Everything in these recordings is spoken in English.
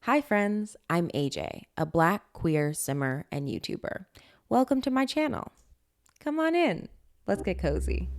Hi friends, I'm AJ, a black queer simmer and YouTuber. Welcome to my channel. Come on in. Let's get cozy.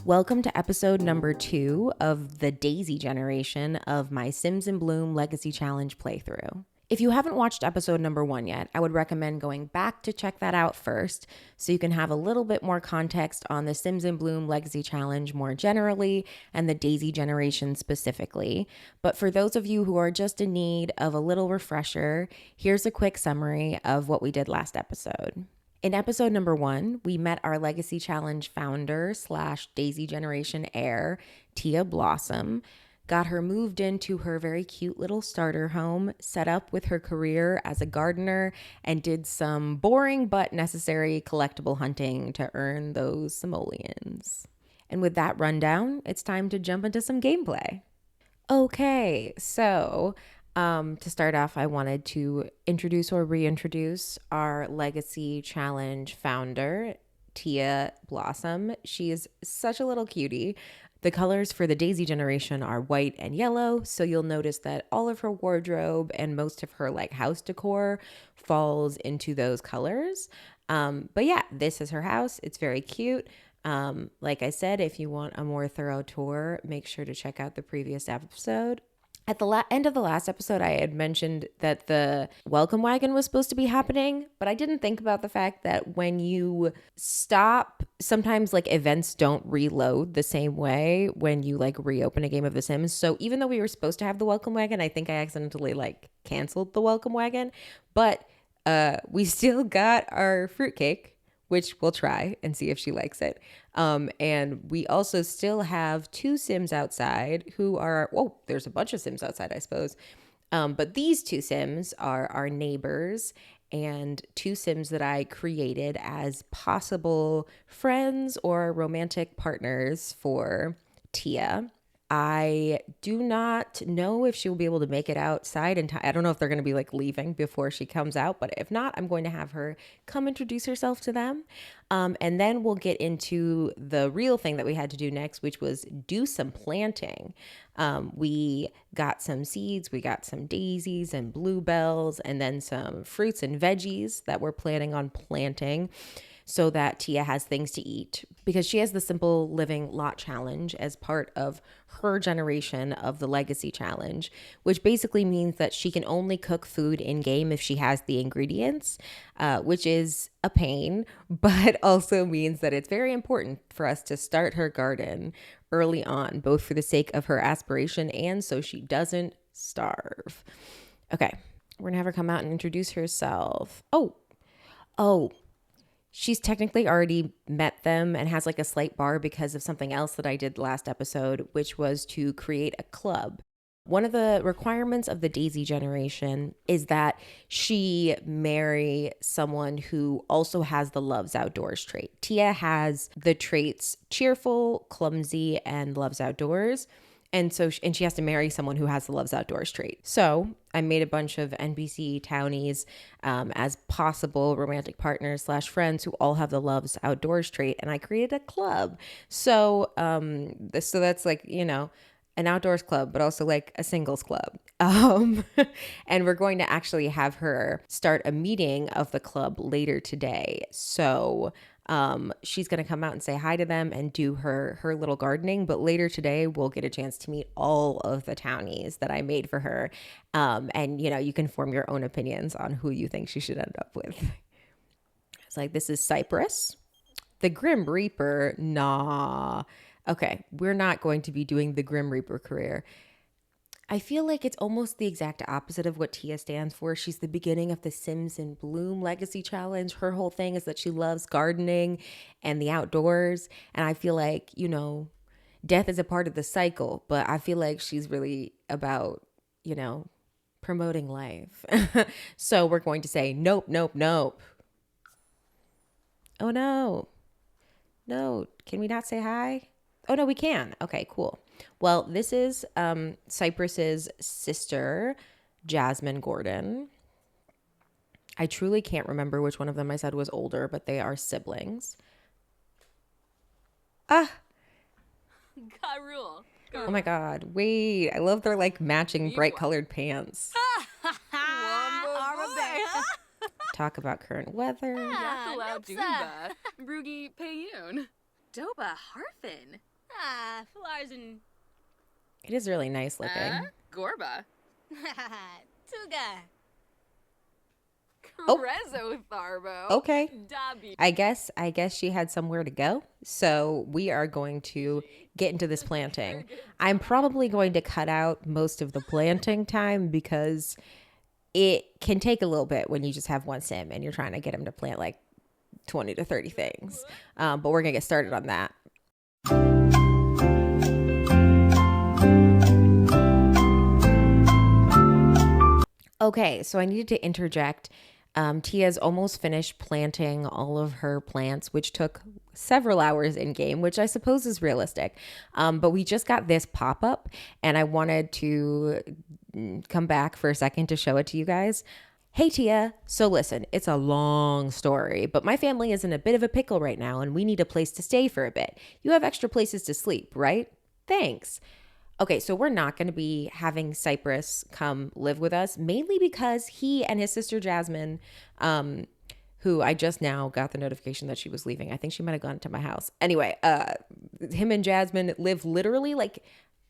Welcome to episode number 2 of the Daisy generation of my Sims in Bloom Legacy Challenge playthrough. If you haven't watched episode number 1 yet, I would recommend going back to check that out first so you can have a little bit more context on the Sims in Bloom Legacy Challenge more generally and the Daisy generation specifically. But for those of you who are just in need of a little refresher, here's a quick summary of what we did last episode. In episode number 1, we met our Legacy Challenge founder / Daisy Generation heir, Tia Blossom, got her moved into her very cute little starter home, set up with her career as a gardener, and did some boring but necessary collectible hunting to earn those simoleons. And with that rundown, it's time to jump into some gameplay. Okay, so to start off, I wanted to introduce or reintroduce our Legacy Challenge founder, Tia Blossom. She is such a little cutie. The colors for the Daisy generation are white and yellow, so you'll notice that all of her wardrobe and most of her house decor falls into those colors. But yeah, this is her house. It's very cute. Like I said, if you want a more thorough tour, make sure to check out the previous episode. At the end of the last episode, I had mentioned that the welcome wagon was supposed to be happening, but I didn't think about the fact that when you stop, sometimes events don't reload the same way when you reopen a game of The Sims. So even though we were supposed to have the welcome wagon, I think I accidentally canceled the welcome wagon, but we still got our fruitcake, which we'll try and see if she likes it. And we also still have 2 Sims outside who are, there's a bunch of Sims outside, I suppose. But these 2 Sims are our neighbors and 2 Sims that I created as possible friends or romantic partners for Tia. I do not know if she will be able to make it outside in time. I don't know if they're going to be leaving before she comes out, but if not, I'm going to have her come introduce herself to them. And then we'll get into the real thing that we had to do next, which was do some planting. We got some seeds, we got some daisies and bluebells, and then some fruits and veggies that we're planning on planting, so that Tia has things to eat, because she has the Simple Living Lot Challenge as part of her generation of the Legacy Challenge, which basically means that she can only cook food in game if she has the ingredients, which is a pain, but also means that it's very important for us to start her garden early on, both for the sake of her aspiration and so she doesn't starve. Okay, we're gonna have her come out and introduce herself. Oh, she's technically already met them and has a slight bar because of something else that I did last episode, which was to create a club. One of the requirements of the Daisy generation is that she marry someone who also has the loves outdoors trait. Tia has the traits cheerful, clumsy, and loves outdoors. And she has to marry someone who has the loves outdoors trait. So I made a bunch of NPC townies as possible romantic partners / friends who all have the loves outdoors trait, and I created a club. So so that's an outdoors club, but also a singles club. And we're going to actually have her start a meeting of the club later today. So she's going to come out and say hi to them and do her little gardening. But later today, we'll get a chance to meet all of the townies that I made for her. And, you can form your own opinions on who you think she should end up with. It's this is Cypress. The Grim Reaper, nah. Okay, we're not going to be doing the Grim Reaper career. I feel like it's almost the exact opposite of what Tia stands for. She's the beginning of the Sims in Bloom Legacy Challenge. Her whole thing is that she loves gardening and the outdoors. And I feel like, death is a part of the cycle, but I feel like she's really about, promoting life. So we're going to say, nope, nope, nope. Oh, no. No, can we not say hi? Oh, no, we can. Okay, cool. Well, this is Cypress's sister, Jasmine Gordon. I truly can't remember which one of them I said was older, but they are siblings. Ah, Garul. oh my God. Wait, I love their like matching bright colored pants. Talk about current weather. Yakala Dumba. Brugi Payun. Doba Harfin. Flarzen. It is really nice looking. Gorba. Tuga. Oh. Rezo Tharbo. Okay. Dobby. I guess she had somewhere to go. So we are going to get into this planting. I'm probably going to cut out most of the planting time because it can take a little bit when you just have one sim and you're trying to get him to plant like 20 to 30 things. But we're going to get started on that. Okay, so I needed to interject. Tia's almost finished planting all of her plants, which took several hours in game, which I suppose is realistic. But we just got this pop up, and I wanted to come back for a second to show it to you guys. Hey, Tia. So listen, it's a long story, but my family is in a bit of a pickle right now, and we need a place to stay for a bit. You have extra places to sleep, right? Thanks. Okay, so we're not going to be having Cypress come live with us, mainly because he and his sister Jasmine, who I just now got the notification that she was leaving. I think she might have gone to my house. Anyway, him and Jasmine live literally like,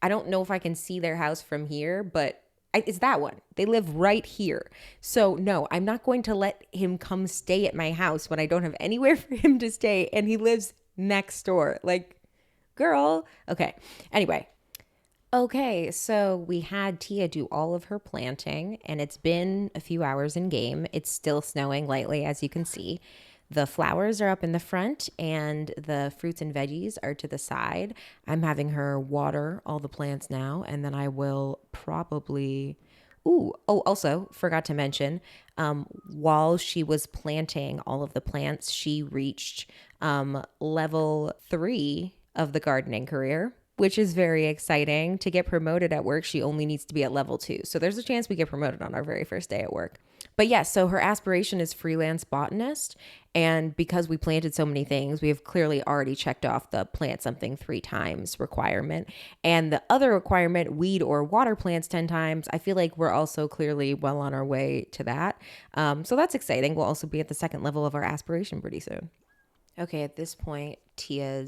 I don't know if I can see their house from here, but it's that one. They live right here. So no, I'm not going to let him come stay at my house when I don't have anywhere for him to stay and he lives next door. Like, girl. Okay. Anyway. Okay, so we had Tia do all of her planting, and it's been a few hours in game. It's still snowing lightly, as you can see. The flowers are up in the front, and the fruits and veggies are to the side. I'm having her water all the plants now, and then I will probably... also forgot to mention, while she was planting all of the plants, she reached level 3 of the gardening career, which is very exciting. To get promoted at work, she only needs to be at level 2. So there's a chance we get promoted on our very first day at work. But yes, so her aspiration is freelance botanist. And because we planted so many things, we have clearly already checked off the plant something 3 times requirement. And the other requirement, weed or water plants 10 times, I feel like we're also clearly well on our way to that. So that's exciting. We'll also be at the second level of our aspiration pretty soon. Okay, at this point, Tia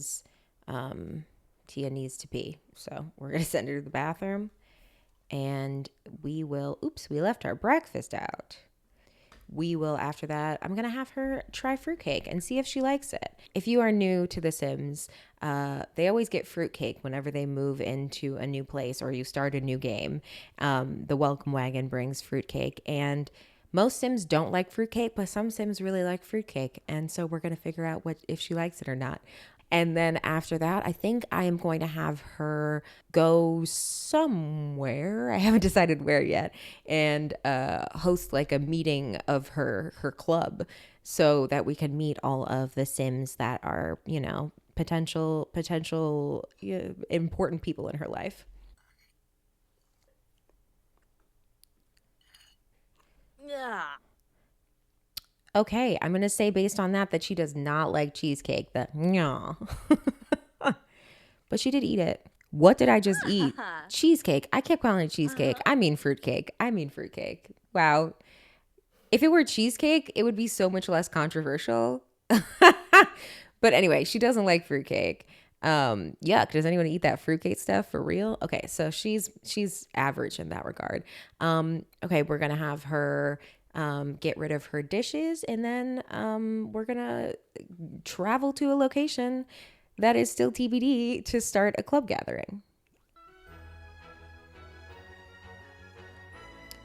needs to pee. So we're going to send her to the bathroom and we left our breakfast out. After that, I'm going to have her try fruitcake and see if she likes it. If you are new to The Sims, they always get fruitcake whenever they move into a new place or you start a new game. The welcome wagon brings fruitcake, and most Sims don't like fruitcake, but some Sims really like fruitcake. And so we're going to figure out if she likes it or not. And then after that, I think I am going to have her go somewhere. I haven't decided where yet, and host like a meeting of her club so that we can meet all of the Sims that are, potential important people in her life. Yeah. Okay, I'm going to say based on that she does not like cheesecake. No. But she did eat it. What did I just eat? Cheesecake. I kept calling it cheesecake. I mean fruitcake. Wow. If it were cheesecake, it would be so much less controversial. But anyway, she doesn't like fruitcake. Yuck. Does anyone eat that fruitcake stuff for real? Okay, so she's average in that regard. Okay, we're going to have her get rid of her dishes, and then we're gonna travel to a location that is still TBD to start a club gathering.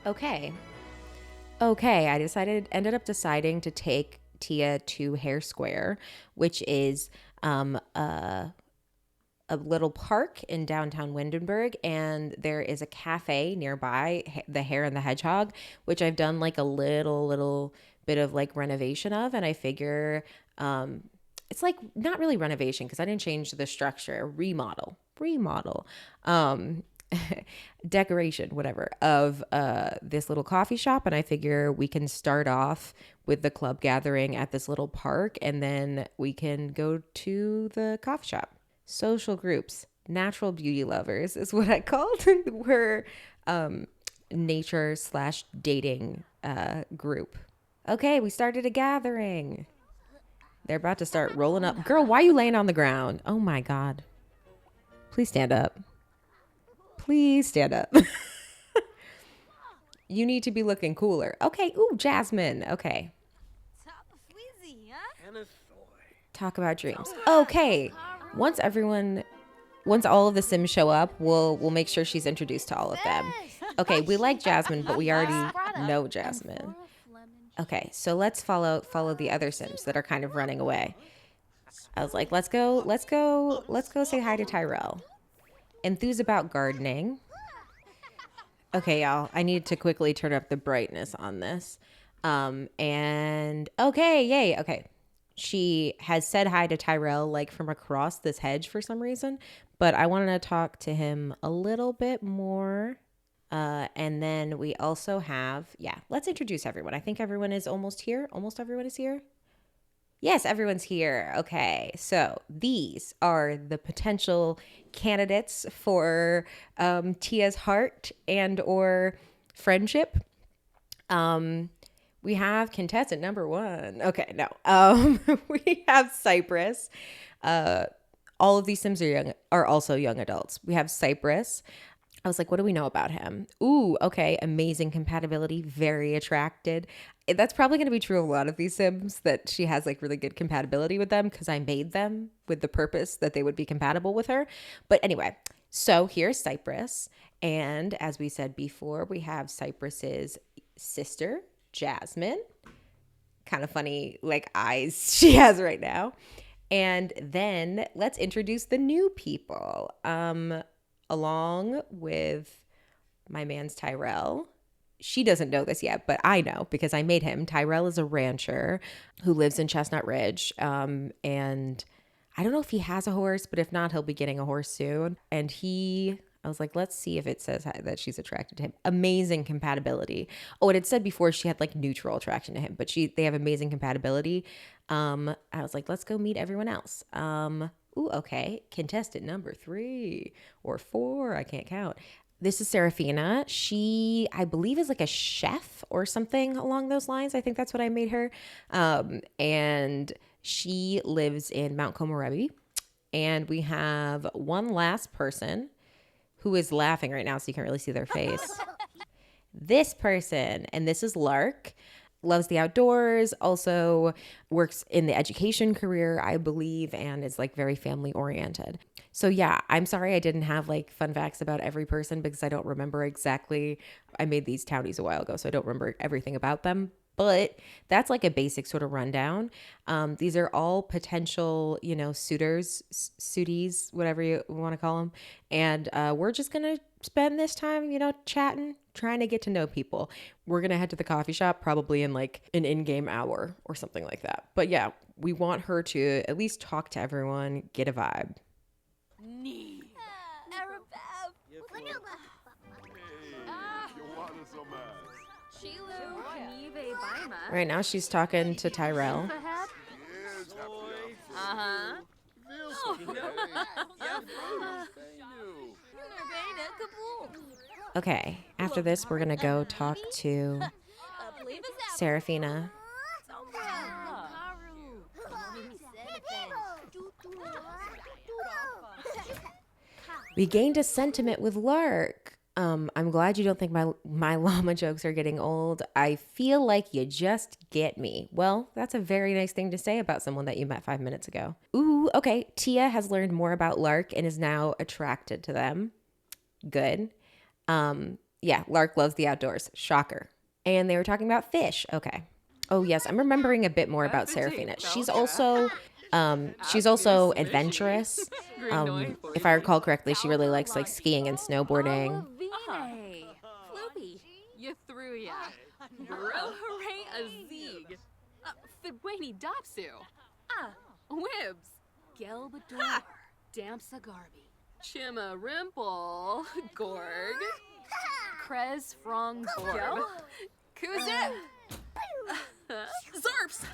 Okay, I ended up deciding to take Tia to Hair Square, which is a little park in downtown Windenburg, and there is a cafe nearby, the Hare and the Hedgehog, which I've done like a little bit of like renovation of, and I figure it's like not really renovation because I didn't change the structure, remodel. decoration, whatever, of this little coffee shop. And I figure we can start off with the club gathering at this little park, and then we can go to the coffee shop. Social groups, natural beauty lovers is what I called her nature slash dating group. Okay, we started a gathering. They're about to start rolling up. Girl, why are you laying on the ground? Oh my God. Please stand up. Please stand up. You need to be looking cooler. Okay. Ooh, Jasmine. Okay. Talk about dreams. Okay. Once all of the Sims show up, we'll make sure she's introduced to all of them. Okay, we like Jasmine, but we already know Jasmine. Okay, so let's follow the other Sims that are kind of running away. I was like, let's go say hi to Tyrell. Enthused about gardening. Okay, y'all, I need to quickly turn up the brightness on this. And okay, yay, okay. She has said hi to Tyrell like from across this hedge for some reason, but I wanted to talk to him a little bit more. And then we also have, let's introduce everyone. I think everyone is almost here. Almost everyone is here. Yes, everyone's here. Okay, so these are the potential candidates for Tia's heart and or friendship. We have contestant number 1. Okay, no. We have Cypress. All of these Sims are also young adults. We have Cypress. I was like, what do we know about him? Ooh, okay, amazing compatibility, very attracted. That's probably going to be true of a lot of these Sims, that she has like really good compatibility with them because I made them with the purpose that they would be compatible with her. But anyway, so here's Cypress. And as we said before, we have Cypress's sister, Jasmine. Kind of funny like eyes she has right now. And then let's introduce the new people. Along with my man's Tyrell. She doesn't know this yet, but I know because I made him. Tyrell is a rancher who lives in Chestnut Ridge. And I don't know if he has a horse, but if not, he'll be getting a horse soon. And I was like, let's see if it says that she's attracted to him. Amazing compatibility. Oh, it had said before she had like neutral attraction to him, but they have amazing compatibility. I was like, let's go meet everyone else. Ooh, okay. Contestant number 3 or 4. I can't count. This is Serafina. She, I believe, is like a chef or something along those lines. I think that's what I made her. And she lives in Mount Komorebi. And we have one last person who is laughing right now, so you can't really see their face. This person, and this is Lark. Loves the outdoors, also works in the education career, I believe, and is like very family oriented. So yeah, I'm sorry I didn't have like fun facts about every person because I don't remember exactly. I made these townies a while ago, so I don't remember everything about them. But that's like a basic sort of rundown. These are all potential, suitors, suities, whatever you want to call them. And we're just going to spend this time, chatting, trying to get to know people. We're going to head to the coffee shop probably in like an in-game hour or something like that. But yeah, we want her to at least talk to everyone, get a vibe. Right now she's talking to Tyrell. Okay, after this we're gonna go talk to Serafina. We gained a sentiment with Lark. I'm glad you don't think my llama jokes are getting old. I feel like you just get me. Well, that's a very nice thing to say about someone that you met 5 minutes ago. Ooh, okay. Tia has learned more about Lark and is now attracted to them. Good. Yeah, Lark loves the outdoors. Shocker. And they were talking about fish. Okay. Oh, yes. I'm remembering a bit more about Serafina. She's also adventurous. If I recall correctly, she really likes like skiing and snowboarding. You threw ya. Bro, hooray, a zeeg. Fibweni dopsu. Wibs. Gelbador. Damsa garby. Chima Rimple. Gorg. Krez Frong Borb. Kuzit. Zerps.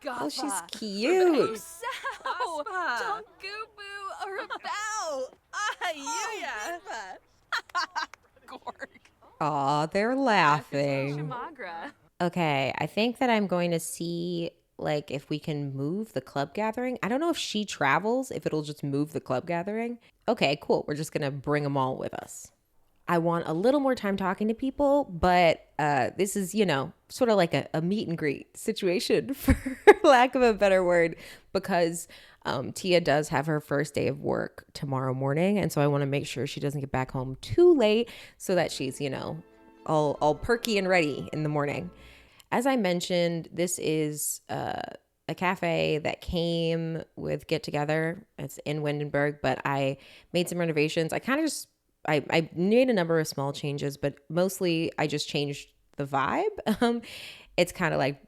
Oh, she's cute. Sow. Donkubu or about. Gorg. Aw, they're laughing. Shamagra. Okay, I think that I'm going to see like if we can move the club gathering. I don't know if she travels, if it'll just move the club gathering. Okay, cool. We're just going to bring them all with us. I want a little more time talking to people, but this is, sort of like a meet and greet situation, for lack of a better word, because Tia does have her first day of work tomorrow morning. And so I want to make sure she doesn't get back home too late so that she's, all perky and ready in the morning. As I mentioned, this is a cafe that came with Get Together. It's in Windenburg, but I made some renovations. I made a number of small changes, but mostly I just changed the vibe. It's kind of like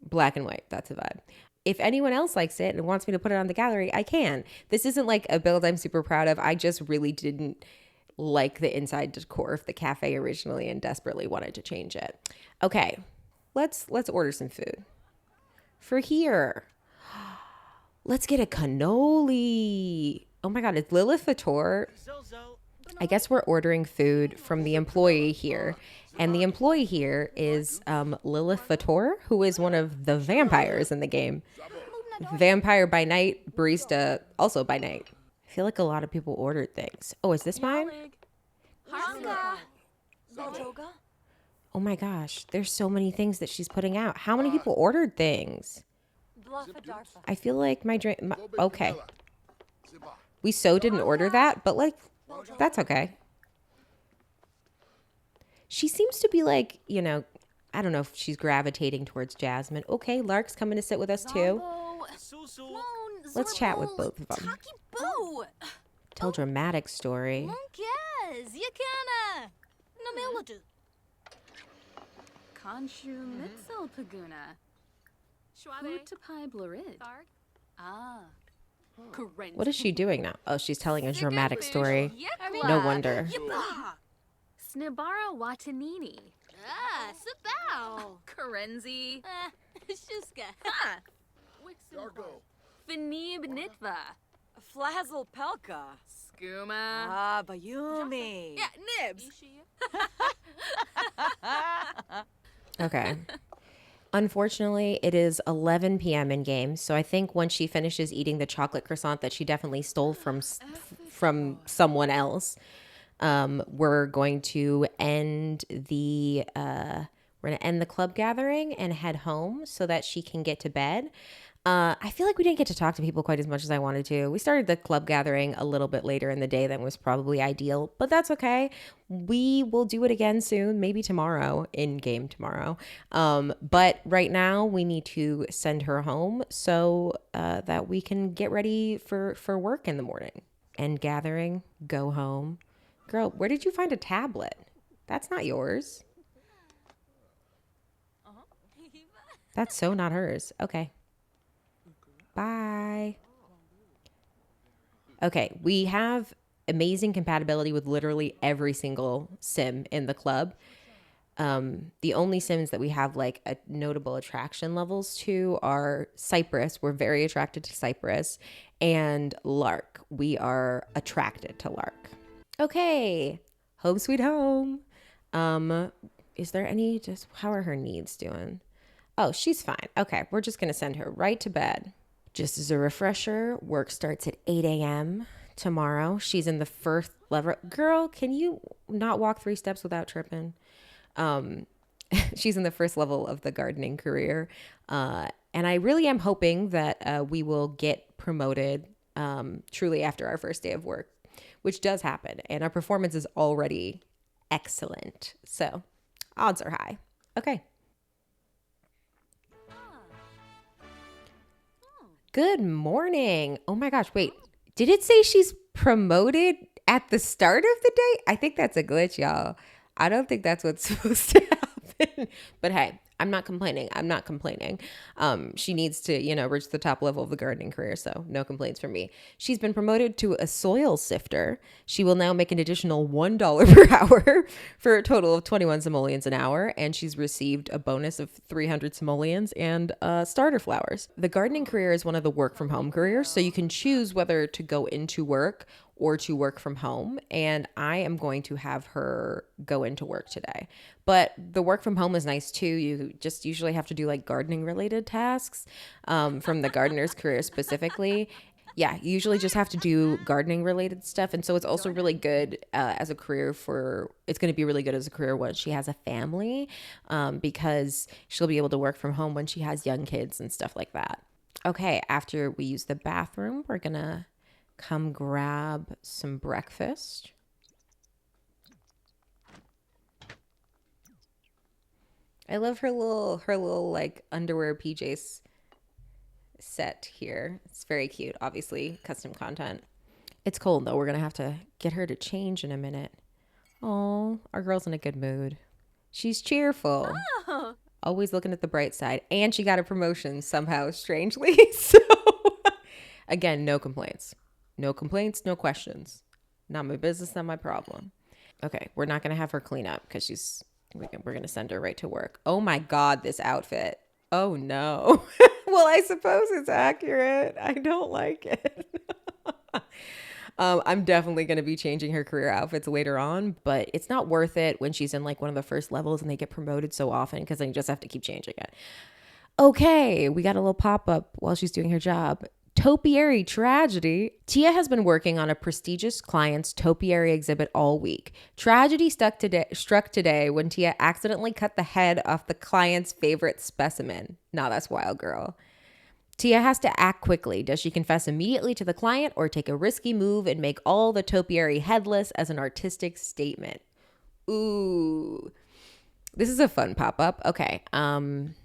black and white. That's the vibe. If anyone else likes it and wants me to put it on the gallery, I can. This isn't like a build I'm super proud of. I just really didn't like the inside decor of the cafe originally and desperately wanted to change it. Okay, let's order some food. For here, let's get a cannoli. Oh my God, it's Lilith Fator. I guess we're ordering food from the employee here. And the employee here is Lilith Fator, who is one of the vampires in the game. Vampire by night, barista also by night. I feel like a lot of people ordered things. Oh, is this mine? Oh my gosh, there's so many things that she's putting out. How many people ordered things? I feel like my drink... Okay. We so didn't order that, but like, that's okay. She seems to be like, I don't know if she's gravitating towards Jasmine. Okay, Lark's coming to sit with us too. Let's chat with both of them. Tell dramatic story. Konshu Mitzel Paguna. Utapai Blurrid. Ah. What is she doing now? Oh, she's telling a dramatic story. No wonder. Snibara Watanini. Sabao. Karenzi. Shuska. Finib Nitva. Flazzle Pelka. Skooma. Bayumi. Yeah, Nibs. Okay. Unfortunately, it is 11 p.m. in game, so I think when she finishes eating the chocolate croissant that she definitely stole from someone else, we're going to end the club gathering and head home so that she can get to bed. I feel like we didn't get to talk to people quite as much as I wanted to. We started the club gathering a little bit later in the day than was probably ideal, but that's okay. We will do it again soon, maybe tomorrow, in game tomorrow. But right now we need to send her home so that we can get ready for work in the morning. End gathering, go home. Girl, where did you find a tablet? That's not yours. That's so not hers. Okay. Bye. Okay, we have amazing compatibility with literally every single sim in the club. The only sims that we have like a notable attraction levels to are Cypress. We're very attracted to Cypress, and Lark. We are attracted to Lark. Okay, home sweet home. Is there any, how are her needs doing? Oh, she's fine. Okay, we're just gonna send her right to bed. Just as a refresher, work starts at 8 a.m. tomorrow. She's in the first level. Girl, can you not walk 3 steps without tripping? She's in the first level of the gardening career. And I really am hoping that we will get promoted truly after our first day of work, which does happen. And our performance is already excellent. So odds are high. Okay. Good morning. Oh my gosh, wait. Did it say she's promoted at the start of the day? I think that's a glitch, y'all. I don't think that's what's supposed to happen. But hey, I'm not complaining. I'm not complaining. She needs to, reach the top level of the gardening career. So no complaints from me. She's been promoted to a soil sifter. She will now make an additional $1 per hour for a total of 21 simoleons an hour. And she's received a bonus of 300 simoleons and starter flowers. The gardening career is one of the work from home careers. So you can choose whether to go into work or to work from home. And I am going to have her go into work today. But the work from home is nice too. You just usually have to do like gardening related tasks from the gardener's career specifically. Yeah, you usually just have to do gardening related stuff. And so it's also really good as a career it's going to be really good as a career once she has a family because she'll be able to work from home when she has young kids and stuff like that. Okay, after we use the bathroom, we're going to come grab some breakfast. I love her little like underwear PJs set here. It's very cute, obviously, custom content. It's cold though. We're gonna have to get her to change in a minute. Oh, our girl's in a good mood. She's cheerful. Oh. Always looking at the bright side. And she got a promotion somehow, strangely. So again, no complaints. No complaints, no questions. Not my business, not my problem. Okay, we're not going to have her clean up because we're going to send her right to work. Oh my God, this outfit. Oh no. Well, I suppose it's accurate. I don't like it. I'm definitely going to be changing her career outfits later on, but it's not worth it when she's in like one of the first levels and they get promoted so often because then you just have to keep changing it. Okay, we got a little pop-up while she's doing her job. Topiary tragedy. Tia has been working on a prestigious client's topiary exhibit all week. Tragedy struck today when Tia accidentally cut the head off the client's favorite specimen. Nah, that's wild, girl. Tia has to act quickly. Does she confess immediately to the client or take a risky move and make all the topiary headless as an artistic statement? Ooh, this is a fun pop-up. Okay. I'm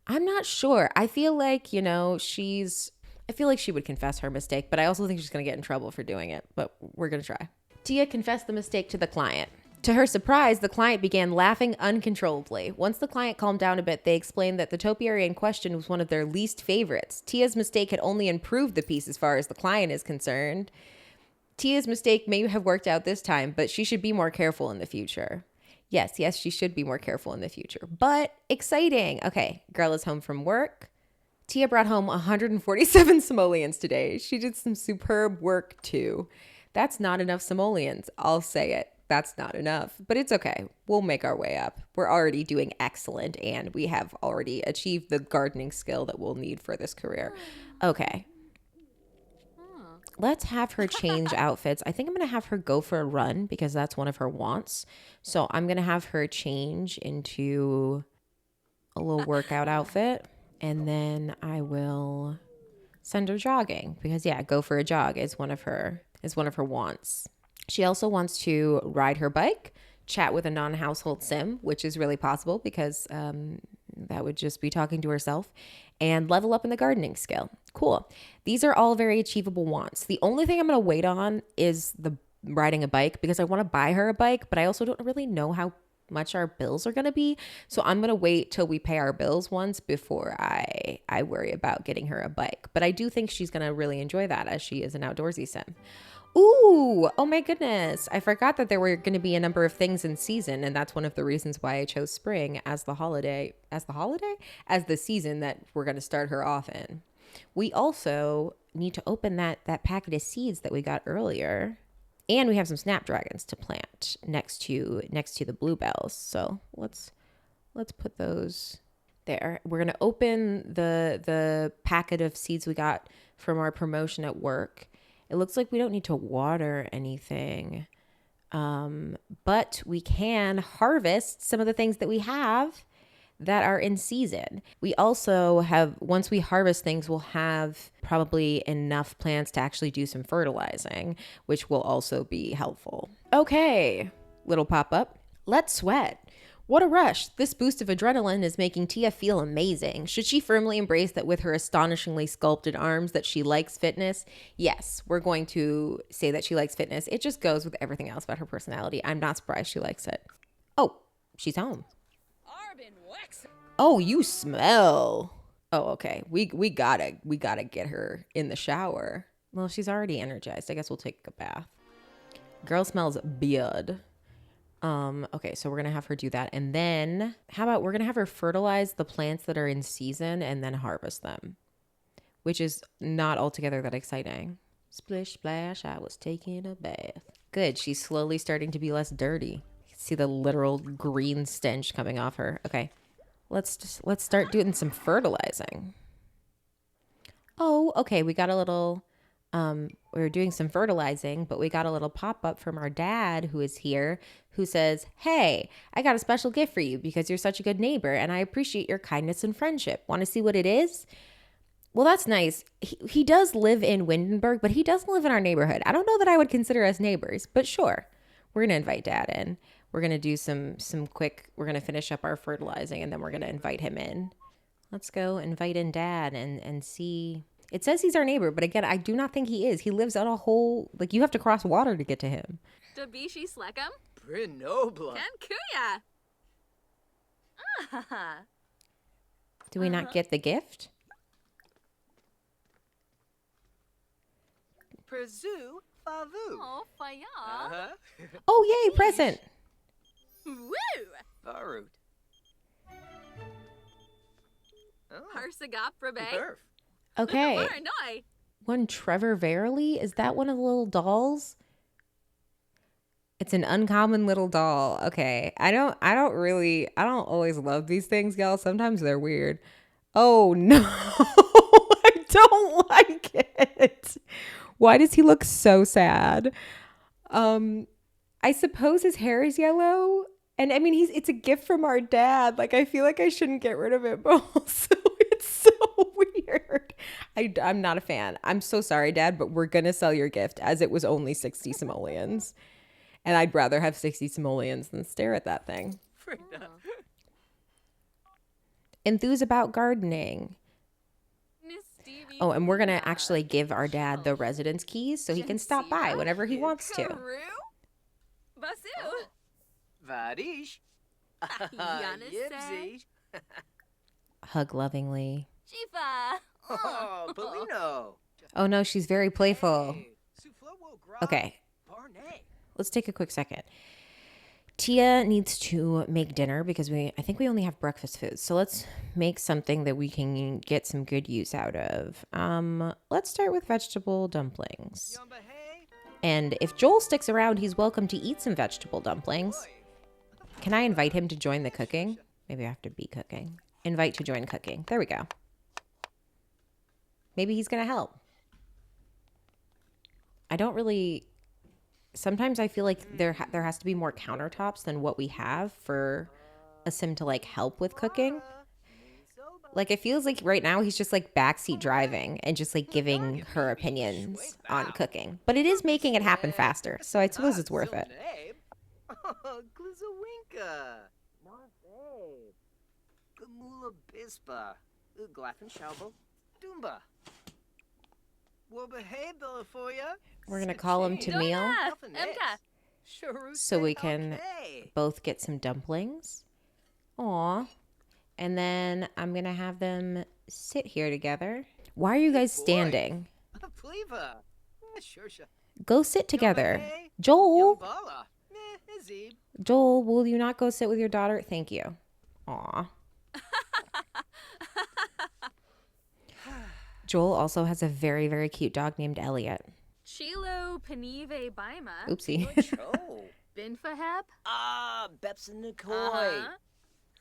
not sure. I feel like, I feel like she would confess her mistake, but I also think she's going to get in trouble for doing it, but we're going to try. Tia confessed the mistake to the client. To her surprise, the client began laughing uncontrollably. Once the client calmed down a bit, they explained that the topiary in question was one of their least favorites. Tia's mistake had only improved the piece as far as the client is concerned. Tia's mistake may have worked out this time, but she should be more careful in the future. Yes, she should be more careful in the future, but exciting. Okay, girl is home from work. Tia brought home 147 simoleons today. She did some superb work too. That's not enough simoleons. I'll say it. That's not enough, but it's okay. We'll make our way up. We're already doing excellent and we have already achieved the gardening skill that we'll need for this career. Okay. Let's have her change outfits. I think I'm going to have her go for a run because that's one of her wants. So I'm going to have her change into a little workout outfit. And then I will send her jogging because go for a jog is one of her wants. She also wants to ride her bike, chat with a non-household sim, which is really possible because that would just be talking to herself, and level up in the gardening skill. Cool. These are all very achievable wants. The only thing I'm going to wait on is the riding a bike because I want to buy her a bike, but I also don't really know how much our bills are going to be. So I'm going to wait till we pay our bills once before I worry about getting her a bike. But I do think she's going to really enjoy that as she is an outdoorsy sim. Ooh, oh my goodness. I forgot that there were going to be a number of things in season. And that's one of the reasons why I chose spring as the season that we're going to start her off in. We also need to open that packet of seeds that we got earlier. And we have some snapdragons to plant next to the bluebells. So let's put those there. We're going to open the packet of seeds we got from our promotion at work. It looks like we don't need to water anything, but we can harvest some of the things that we have that are in season. We also have, once we harvest things, we'll have probably enough plants to actually do some fertilizing, which will also be helpful. Okay, little pop-up. Let's sweat. What a rush. This boost of adrenaline is making Tia feel amazing. Should she firmly embrace that with her astonishingly sculpted arms that she likes fitness? Yes, we're going to say that she likes fitness. It just goes with everything else about her personality. I'm not surprised she likes it. Oh, she's home. Oh, you smell. Oh, okay. We gotta get her in the shower. Well, she's already energized. I guess we'll take a bath. Girl smells good. Okay, so we're gonna have her do that. And then how about we're gonna have her fertilize the plants that are in season and then harvest them, which is not altogether that exciting. Splish splash, I was taking a bath. Good, she's slowly starting to be less dirty. You can see the literal green stench coming off her. Okay, let's start doing some fertilizing. Oh, okay, we got a little we were doing some fertilizing, but we got a little pop-up from our dad who is here who says, "Hey, I got a special gift for you because you're such a good neighbor and I appreciate your kindness and friendship. Want to see what it is?" Well, that's nice. He does live in Windenburg, but he doesn't live in our neighborhood. I don't know that I would consider us neighbors, but sure. We're going to invite Dad in. We're going to do some quick, we're going to finish up our fertilizing and then we're going to invite him in. Let's go invite in Dad and see. It says he's our neighbor, but again, I do not think he is. He lives on a whole, like you have to cross water to get to him. Dabishi Slekam? Prenobla. Kan Kuya. Do we not get the gift? Prezu Favu. Oh, Faya. Uh-huh. Oh, yay, present. Woo! Barut. Oh, Harsagap Rabe. Perf. Okay. Maranoi. One Trevor Verily? Is that one of the little dolls? It's an uncommon little doll. Okay. I don't always love these things, y'all. Sometimes they're weird. Oh no. I don't like it. Why does he look so sad? I suppose his hair is yellow. And I mean, it's a gift from our dad. Like, I feel like I shouldn't get rid of it, but also it's so weird. I'm not a fan. I'm so sorry, Dad, but we're going to sell your gift as it was only 60 simoleons. And I'd rather have 60 simoleons than stare at that thing. Frida. Enthuse about gardening. Oh, and we're going to actually give our dad the residence keys so he can stop by whenever he wants to. Karu? Basu. Varish. Yannis Yibzi. Hug lovingly. Shifa. Oh, Polino. Oh no, she's very playful. Hey, Suflowo Gra- Okay, Barnay. let's take a quick second. Tia needs to make dinner because I think we only have breakfast foods. So let's make something that we can get some good use out of. Let's start with vegetable dumplings. Yamba hey. And if Joel sticks around, he's welcome to eat some vegetable dumplings. Boy. Can I invite him to join the cooking? Maybe I have to be cooking. Invite to join cooking. There we go. Maybe he's going to help. I don't really... Sometimes I feel like there has to be more countertops than what we have for a sim to like help with cooking. Like it feels like right now he's just like backseat driving and just like giving her opinions on cooking. But it is making it happen faster, so I suppose it's worth it. Oh, Glizawinka. Marthe. Gamula Bispa. Uglaffen Schaubel. Dumba. Wabahay Bellafoya. We're gonna call him to meal Emka. so we can both get some dumplings. Aw. And then I'm gonna have them sit here together. Why are you guys standing? Pleva. Sure. Go sit together. Joel. Yumbala. Azib. Joel, will you not go sit with your daughter? Thank you. Aw. Joel also has a very, very cute dog named Elliot. Chilo Panive Baima. Oopsie. Oh. Binfaheb. Ah, Bepson Nikoi.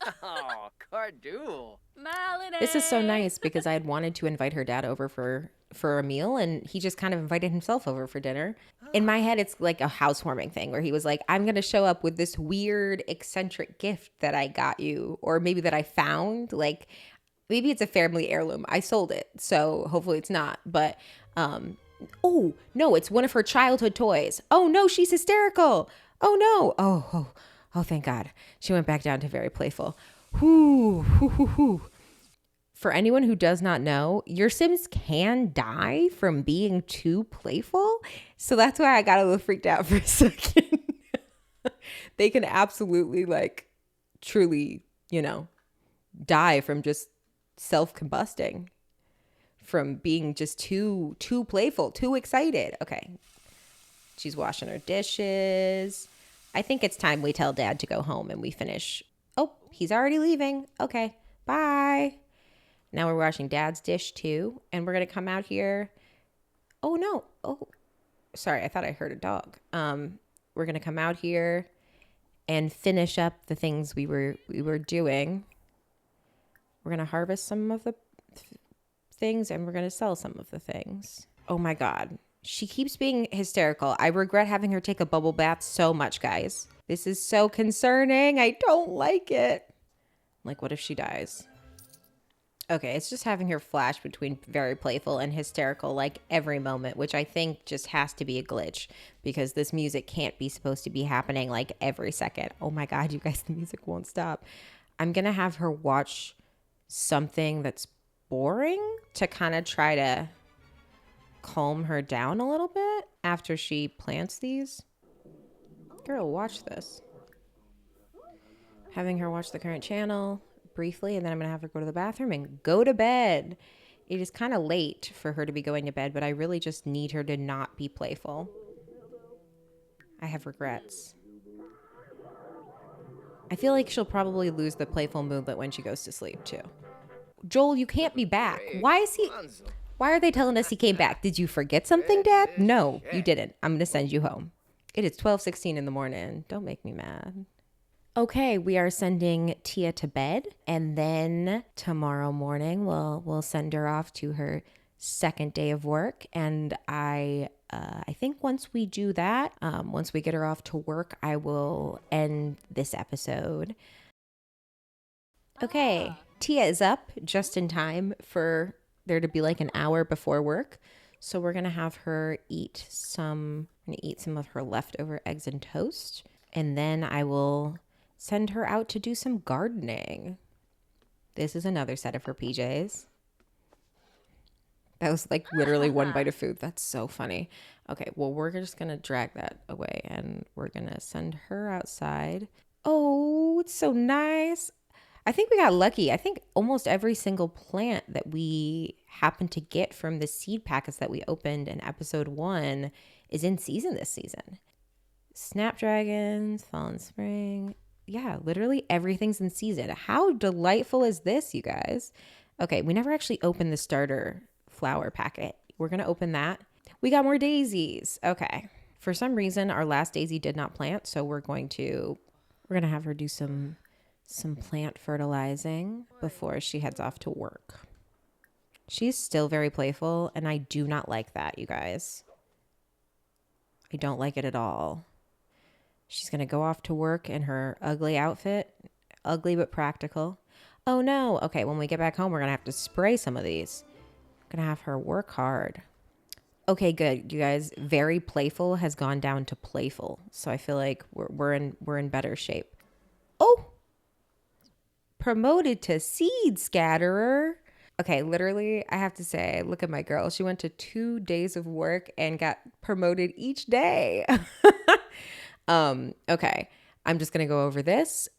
Uh-huh. Oh, Cardul. Malinay. This is so nice because I had wanted to invite her dad over for a meal and he just kind of invited himself over for dinner. In my head, it's like a housewarming thing where he was like, I'm going to show up with this weird eccentric gift that I got you or maybe that I found. Like maybe it's a family heirloom. I sold it, so hopefully it's not. But, oh, no, it's one of her childhood toys. Oh, no, she's hysterical. Oh, no. Oh, thank God. She went back down to very playful. Whoo. For anyone who does not know, your Sims can die from being too playful. So that's why I got a little freaked out for a second. They can absolutely, like, truly, die from just self-combusting, from being just too playful, too excited. Okay. She's washing her dishes. I think it's time we tell Dad to go home and we finish. Oh, he's already leaving. Okay. Bye. Now we're washing Dad's dish too, and we're going to come out here. Oh no. Oh, sorry. I thought I heard a dog. We're going to come out here and finish up the things we were doing. We're going to harvest some of the things and we're going to sell some of the things. Oh my God. She keeps being hysterical. I regret having her take a bubble bath so much, guys. This is so concerning. I don't like it. Like, what if she dies? Okay, it's just having her flash between very playful and hysterical like every moment, which I think just has to be a glitch because this music can't be supposed to be happening like every second. Oh my God, you guys, the music won't stop. I'm going to have her watch something that's boring to kind of try to calm her down a little bit after she plants these. Girl, watch this. Having her watch the current channel briefly, and then I'm going to have her go to the bathroom and go to bed. It is kind of late for her to be going to bed, but I really just need her to not be playful. I have regrets. I feel like she'll probably lose the playful movement when she goes to sleep too. Joel, you can't be back. Why are they telling us he came back? Did you forget something, Dad? No, you didn't. I'm going to send you home. It is 12:16 in the morning. Don't make me mad. Okay, we are sending Tia to bed, and then tomorrow morning we'll send her off to her second day of work. And I think once we do that, once we get her off to work, I will end this episode. Okay, Tia is up just in time for there to be like an hour before work. So we're gonna have her eat some of her leftover eggs and toast, and then I will send her out to do some gardening. This is another set of her PJs. That was like literally one bite of food. That's so funny. Okay, well, we're just going to drag that away and we're going to send her outside. Oh, it's so nice. I think we got lucky. I think almost every single plant that we happened to get from the seed packets that we opened in episode 1 is in season this season. Snapdragons, fall and spring. Yeah, literally everything's in season. How delightful is this, you guys? Okay, we never actually opened the starter flower packet. We're going to open that. We got more daisies. Okay. For some reason, our last daisy did not plant, so we're going to have her do some plant fertilizing before she heads off to work. She's still very playful, and I do not like that, you guys. I don't like it at all. She's going to go off to work in her ugly outfit. Ugly but practical. Oh no. Okay, when we get back home, we're going to have to spray some of these. Going to have her work hard. Okay, good. You guys, very playful has gone down to playful. So I feel like we're in better shape. Oh! Promoted to seed scatterer. Okay, literally, I have to say, look at my girl. She went to 2 days of work and got promoted each day. Okay, I'm just going to go over this.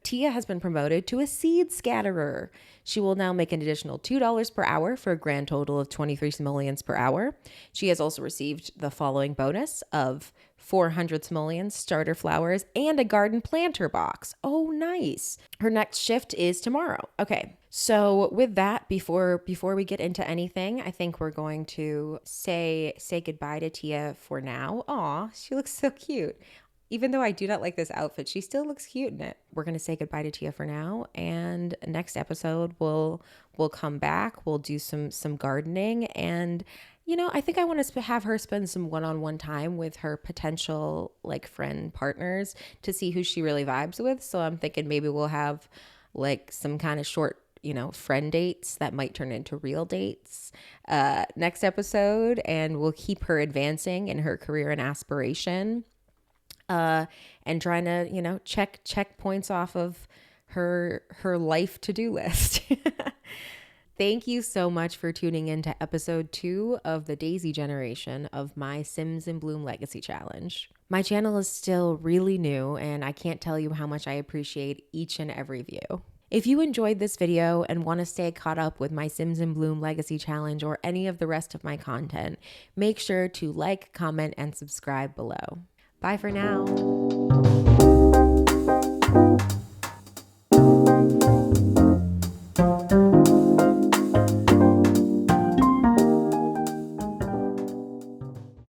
Tia has been promoted to a seed scatterer. She will now make an additional $2 per hour for a grand total of 23 simoleons per hour. She has also received the following bonus of 400 simoleons, starter flowers, and a garden planter box. Oh, nice. Her next shift is tomorrow. Okay, so with that, before we get into anything, I think we're going to say goodbye to Tia for now. Aw, she looks so cute. Even though I do not like this outfit, she still looks cute in it. We're going to say goodbye to Tia for now. And next episode, we'll come back. We'll do some gardening. And, you know, I think I want to have her spend some one-on-one time with her potential, like, friend partners to see who she really vibes with. So I'm thinking maybe we'll have, like, some kind of short, you know, friend dates that might turn into real dates next episode. And we'll keep her advancing in her career and aspiration. And trying to, you know, check points off of her life to-do list. Thank you so much for tuning in to episode 2 of the Daisy generation of my Sims in Bloom Legacy Challenge. My channel is still really new, and I can't tell you how much I appreciate each and every view. If you enjoyed this video and want to stay caught up with my Sims in Bloom Legacy Challenge or any of the rest of my content, make sure to like, comment, and subscribe below. Bye for now.